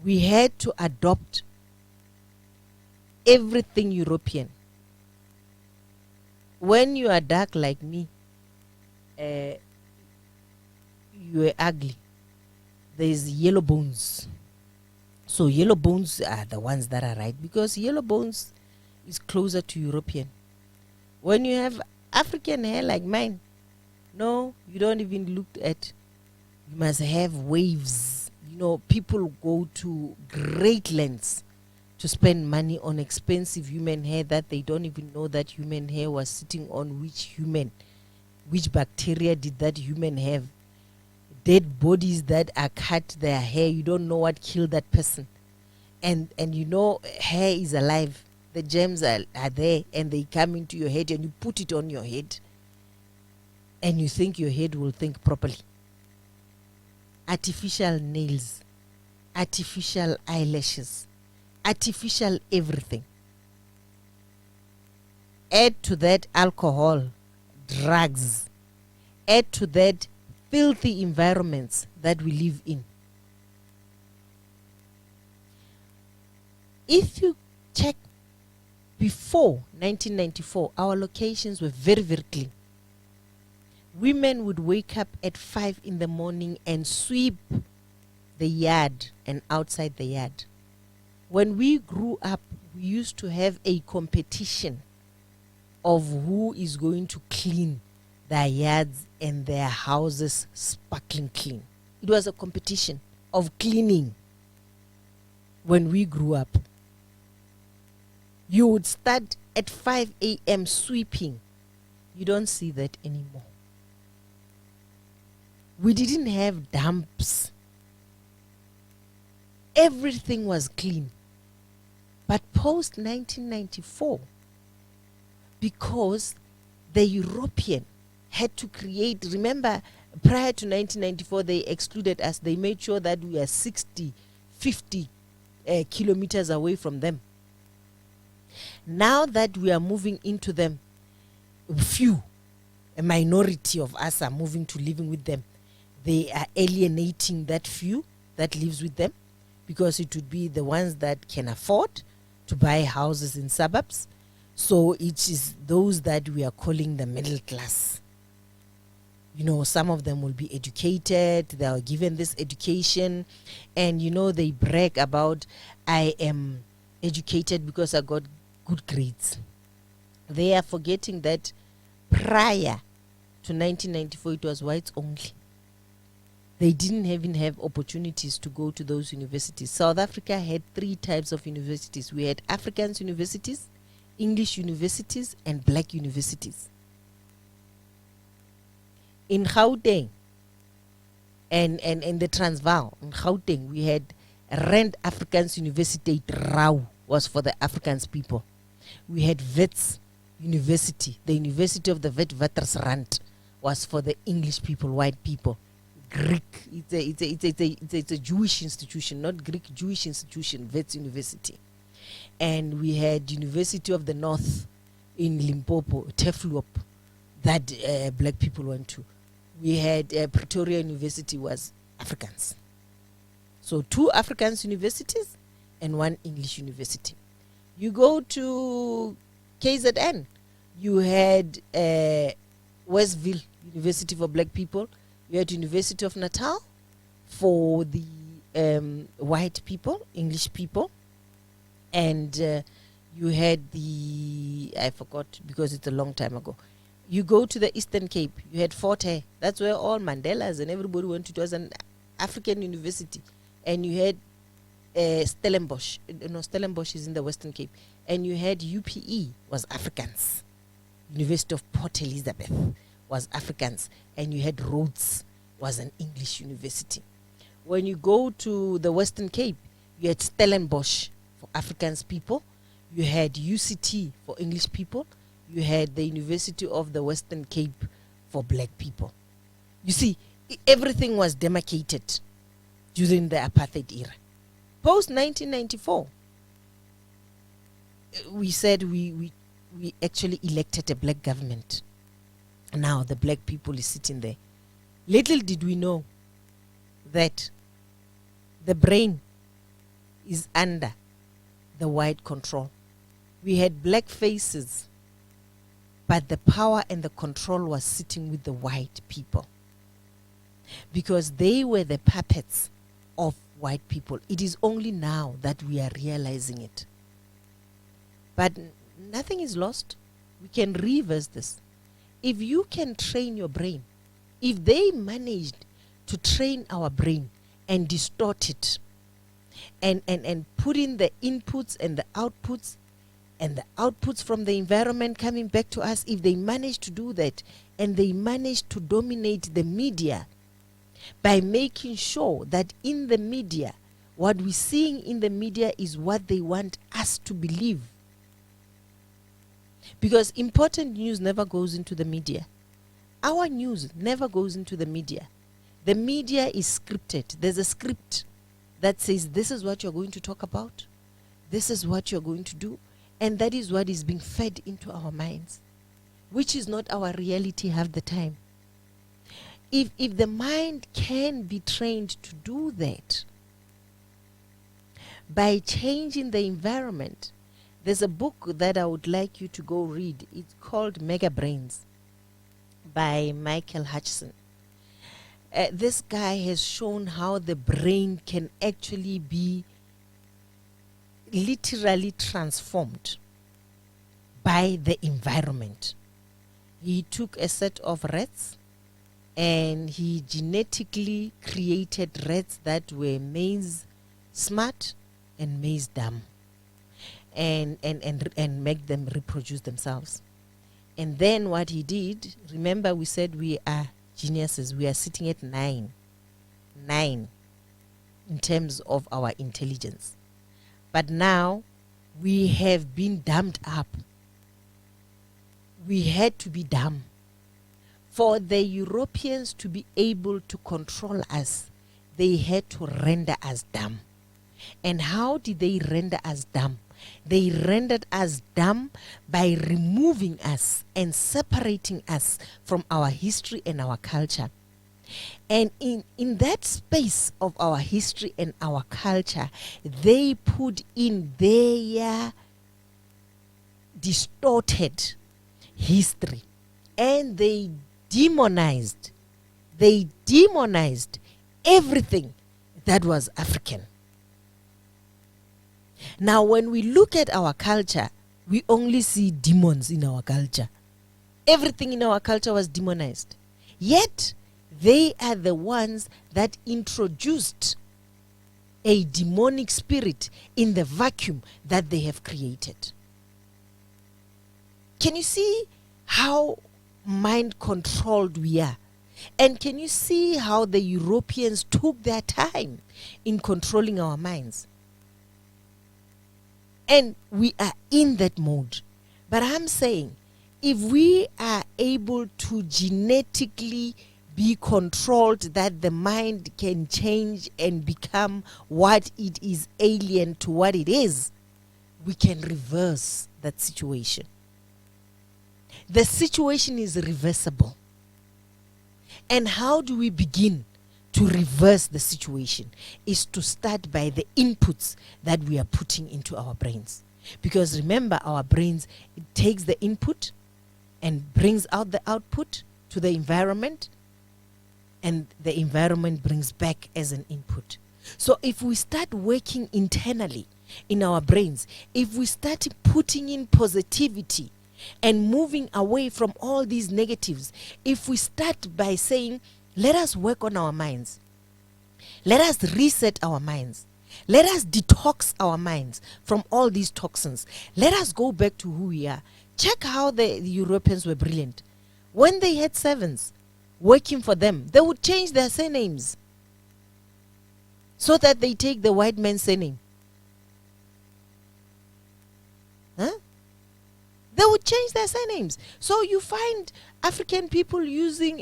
We had to adopt everything European. When you are dark like me, you are ugly. there's yellow bones. So yellow bones are the ones that are right, because yellow bones is closer to European. When you have African hair like mine, no, you don't even look at. You must have waves. You know, people go to great lengths to spend money on expensive human hair that they don't even know that human hair was sitting on which bacteria did that human have. Dead bodies that are cut their hair, you don't know what killed that person. And you know, hair is alive. The germs are there, and they come into your head, and you put it on your head, and you think your head will think properly. Artificial nails, artificial eyelashes, artificial everything. Add to that alcohol, drugs. Add to that filthy environments that we live in. If you check before 1994, our locations were very, very clean. Women would wake up at 5 in the morning and sweep the yard and outside the yard. When we grew up, we used to have a competition of who is going to clean their yards and their houses sparkling clean. It was a competition of cleaning when we grew up. You would start at 5 a.m. sweeping. You don't see that anymore. We didn't have dumps. Everything was clean. But post 1994, because the European had to create, remember, prior to 1994, they excluded us. They made sure that we are 60, 50 kilometers away from them. Now that we are moving into them, a minority of us are moving to living with them. They are alienating that few that lives with them, because it would be the ones that can afford to buy houses in suburbs. So it is those that we are calling the middle class. You know, some of them will be educated, they are given this education, and you know, they brag about, I am educated because I got good grades. They are forgetting that prior to 1994, it was whites only. They didn't even have opportunities to go to those universities. South Africa had 3 types of universities. We had Afrikaans universities, English universities, and black universities. In Gauteng and the Transvaal, in Gauteng, we had Rand Afrikaans University, Rau was for the Afrikaans people. We had Wits University, the University of the Witwatersrand was for the English people, white people. Greek, it's a Jewish institution, not Greek, Jewish institution, Wits University. And we had University of the North in Limpopo, Tefluop, that black people went to. We had Pretoria University was Afrikaans. So 2 Afrikaans universities and 1 English university. You go to KZN, you had Westville University for black people. You had University of Natal for the white people, English people. And you had I forgot because it's a long time ago. You go to the Eastern Cape, you had Fort Hare. That's where all Mandelas and everybody went to. It was an African university. And you had Stellenbosch. No, Stellenbosch is in the Western Cape. And you had UPE, was Afrikaans. University of Port Elizabeth was Afrikaans. And you had Rhodes, was an English university. When you go to the Western Cape, you had Stellenbosch for Afrikaans people. You had UCT for English people. You had the University of the Western Cape for black people. You see, everything was demarcated during the apartheid era. Post 1994, we said we actually elected a black government. Now the black people is sitting there. Little did we know that the brain is under the white control. We had black faces, but the power and the control was sitting with the white people, because they were the puppets of white people. It is only now that we are realizing it. But nothing is lost. We can reverse this. If you can train your brain, if they managed to train our brain and distort it and put in the inputs and the outputs from the environment coming back to us, if they manage to do that and they manage to dominate the media by making sure that in the media, what we're seeing in the media is what they want us to believe. Because important news never goes into the media. Our news never goes into the media. The media is scripted. There's a script that says this is what you're going to talk about, this is what you're going to do, and that is what is being fed into our minds, which is not our reality half the time. If the mind can be trained to do that by changing the environment, there's a book that I would like you to go read. It's called Mega Brains by Michael Hutchison. This guy has shown how the brain can actually be literally transformed by the environment. He took a set of rats and he genetically created rats that were maize smart and maize dumb, and make them reproduce themselves. And then what he did, remember we said we are geniuses, we are sitting at 9 in terms of our intelligence. But now we have been dumbed up. We had to be dumb. For the Europeans to be able to control us, they had to render us dumb. And how did they render us dumb? They rendered us dumb by removing us and separating us from our history and our culture. And in that space of our history and our culture, they put in their distorted history, and they demonized everything that was African. Now, when we look at our culture, we only see demons in our culture. Everything in our culture was demonized. Yet, they are the ones that introduced a demonic spirit in the vacuum that they have created. Can you see how mind-controlled we are? And can you see how the Europeans took their time in controlling our minds? And we are in that mode. But I'm saying, if we are able to genetically be controlled, that the mind can change and become what it is alien to what it is, we can reverse that situation. The situation is reversible. And how do we begin to reverse the situation? Is to start by the inputs that we are putting into our brains. Because remember, our brains, it takes the input and brings out the output to the environment, and the environment brings back as an input. So if we start working internally in our brains, if we start putting in positivity and moving away from all these negatives, if we start by saying, let us work on our minds, let us reset our minds, let us detox our minds from all these toxins, let us go back to who we are. Check how the Europeans were brilliant. When they had servants working for them, they would change their surnames so that they take the white man's surname. Huh? They would change their surnames. So you find African people using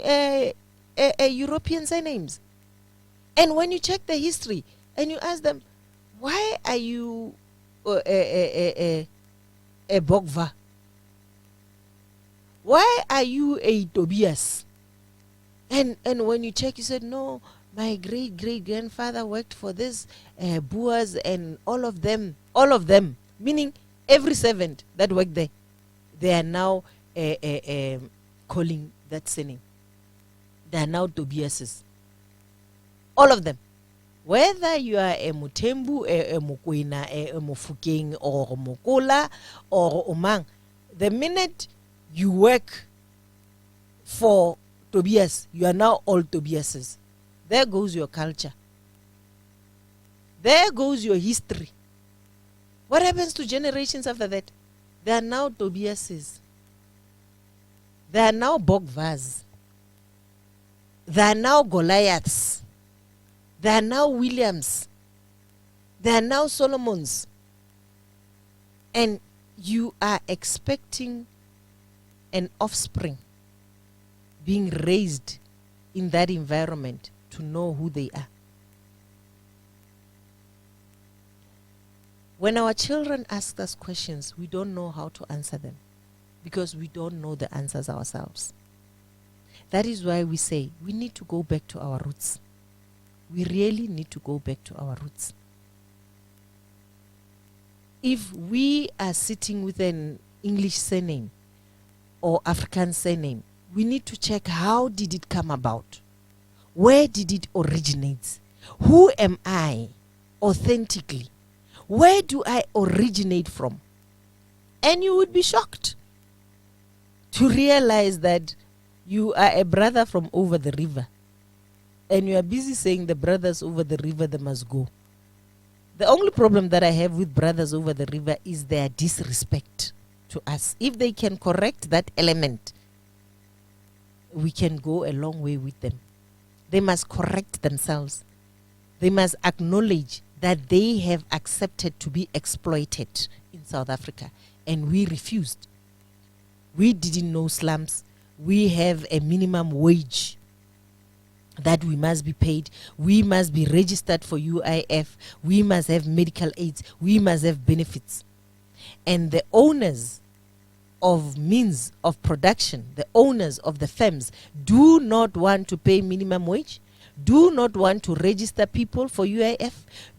European surnames. And when you check the history and you ask them, why are you a Bogva? Why are you a Tobias? And when you check, you said, no, my great-great-grandfather worked for this, Boers, and all of them, meaning every servant that worked there, they are now calling that surname. They are now Tobiases. All of them. Whether you are a Mutembu, a Mokwena, a Mofokeng, or Mokola, or Omang, the minute you work for Tobias, you are now all Tobiases. There goes your culture. There goes your history. What happens to generations after that? They are now Tobiases. They are now Bogvas. They are now Goliaths. They are now Williams. They are now Solomons. And you are expecting an offspring being raised in that environment to know who they are. When our children ask us questions, we don't know how to answer them because we don't know the answers ourselves. That is why we say we need to go back to our roots. We really need to go back to our roots. If we are sitting with an English surname or African surname, we need to check how did it come about? Where did it originate? Who am I authentically? Where do I originate from? And you would be shocked to realize that you are a brother from over the river and you are busy saying the brothers over the river, they must go. The only problem that I have with brothers over the river is their disrespect to us. If they can correct that element, we can go a long way with them. They must correct themselves. They must acknowledge that they have accepted to be exploited in South Africa, and we refused. We didn't know slums. We have a minimum wage that we must be paid. We must be registered for UIF. We must have medical aids. We must have benefits. And the owners of means of production, the owners of the firms, do not want to pay minimum wage, do not want to register people for UIF,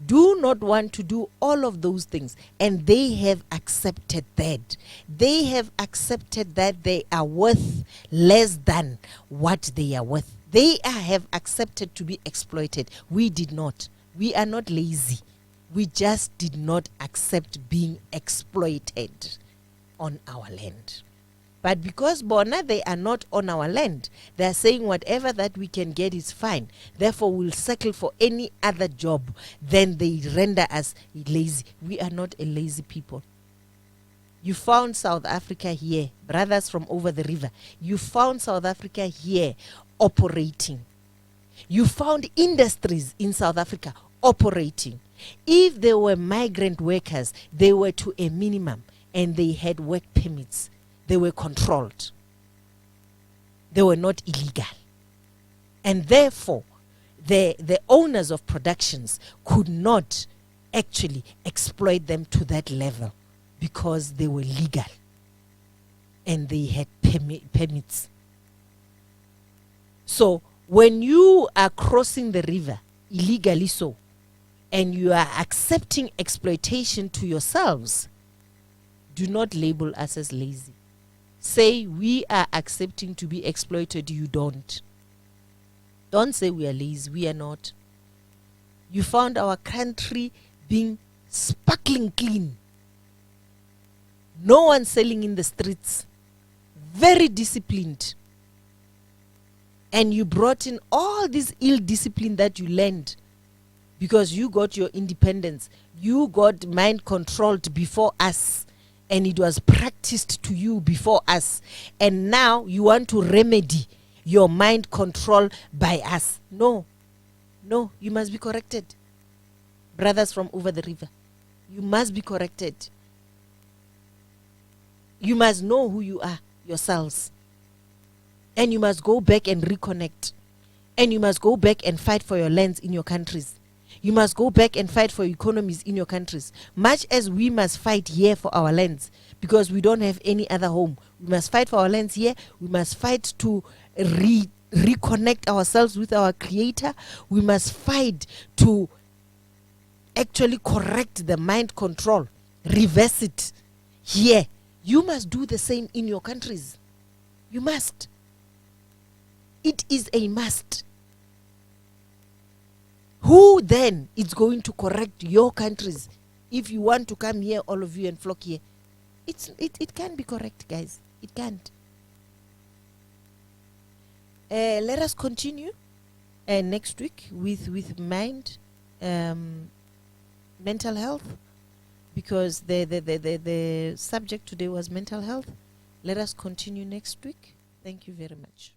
do not want to do all of those things. And they have accepted that. They have accepted that they are worth less than what they are worth. They have accepted to be exploited. We did not. We are not lazy. We just did not accept being exploited on our land. But because Bona, they are not on our land, they are saying whatever that we can get is fine. Therefore, we'll settle for any other job. Then they render us lazy. We are not a lazy people. You found South Africa here, brothers from over the river. You found South Africa here operating. You found industries in South Africa operating. If they were migrant workers, they were to a minimum and they had work permits. They were controlled. They were not illegal. And therefore, the owners of productions could not actually exploit them to that level because they were legal and they had permits. So when you are crossing the river illegally so, and you are accepting exploitation to yourselves, do not label us as lazy. Say we are accepting to be exploited. You don't. Don't say we are lazy. We are not. You found our country being sparkling clean. No one selling in the streets. Very disciplined. And you brought in all this ill discipline that you learned because you got your independence. You got mind controlled before us. And it was practiced to you before us. And now you want to remedy your mind control by us. No. No, you must be corrected. Brothers from over the river, you must be corrected. You must know who you are yourselves. And you must go back and reconnect. And you must go back and fight for your lands in your countries. You must go back and fight for economies in your countries. Much as we must fight here for our lands because we don't have any other home. We must fight for our lands here. We must fight to reconnect ourselves with our Creator. We must fight to actually correct the mind control, reverse it here. You must do the same in your countries. You must. It is a must. Who then is going to correct your countries if you want to come here, all of you, and flock here? It can't be correct, guys. It can't. Let us continue next week with mind, mental health, because the subject today was mental health. Let us continue next week. Thank you very much.